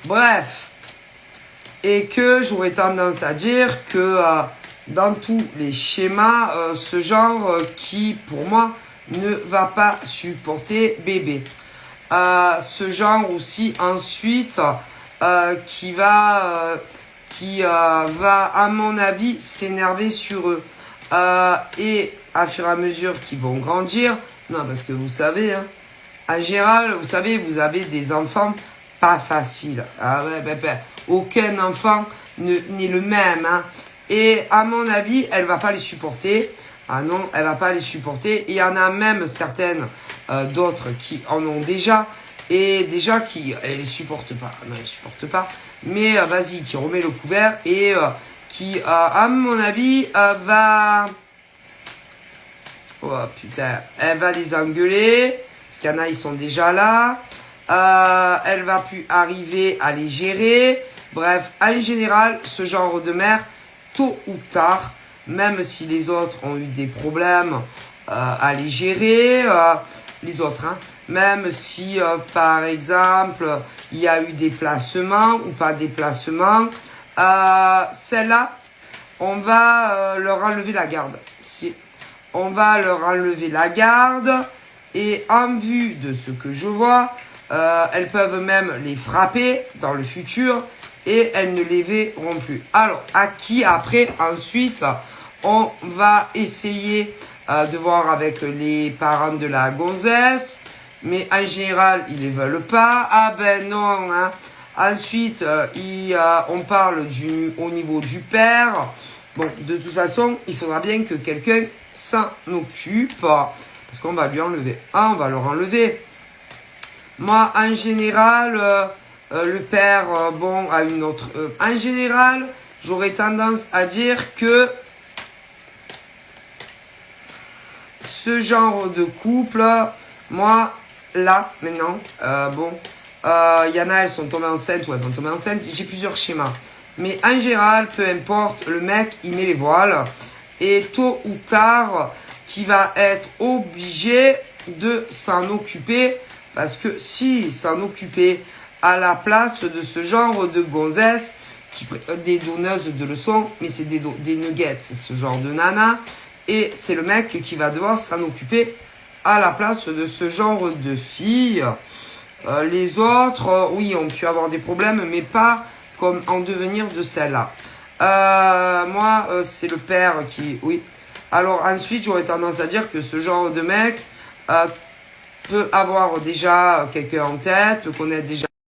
Bref. Et que j'aurais tendance à dire que dans tous les schémas, ce genre qui, pour moi, ne va pas supporter bébé. Ce genre aussi, ensuite, qui va, à mon avis, s'énerver sur eux. Et à fur et à mesure qu'ils vont grandir, non, parce que vous savez, hein, en général, vous savez, vous avez des enfants pas faciles. Ah ouais, aucun enfant n'est le même. Hein. Et à mon avis, elle va pas les supporter. Ah non, elle va pas les supporter. Et il y en a même certaines d'autres qui en ont déjà. Et déjà qui elle les supportent pas. Non, elle les supporte pas. Mais vas-y, qui remet le couvert et qui, à mon avis, va... Oh putain, elle va les engueuler. Parce qu'il y en a, ils sont déjà là. Elle va plus arriver à les gérer. Bref, en général, ce genre de mère, tôt ou tard, même si les autres ont eu des problèmes à les gérer, les autres, hein, même si, par exemple, il y a eu des placements ou pas des placements, celle-là, on va leur enlever la garde. Si on va leur enlever la garde et en vue de ce que je vois, elles peuvent même les frapper dans le futur et elles ne les verront plus. Alors, à qui après, ensuite, on va essayer de voir avec les parents de la gonzesse, mais en général, ils ne veulent pas. Ah ben non, hein. Ensuite, on parle au niveau du père. Bon, de toute façon, il faudra bien que quelqu'un s'en occupe, parce qu'on va lui enlever. Ah, on va leur enlever. Moi, en général, le père, bon, a une autre... en général, j'aurais tendance à dire que ce genre de couple, moi, là, maintenant, bon, il y en a, elles sont tombées enceintes ou elles vont tomber enceintes. J'ai plusieurs schémas. Mais en général, peu importe, le mec, il met les voiles. Et tôt ou tard, qui va être obligé de s'en occuper. Parce que si s'en occupait à la place de ce genre de gonzesse, des donneuses de leçons, mais c'est des nuggets, ce genre de nana. Et c'est le mec qui va devoir s'en occuper à la place de ce genre de fille. Les autres, oui, ont pu avoir des problèmes, mais pas comme en devenir de celle-là. Moi, c'est le père qui... Oui. Alors ensuite, j'aurais tendance à dire que ce genre de mec peut avoir déjà quelqu'un en tête, peut connaître déjà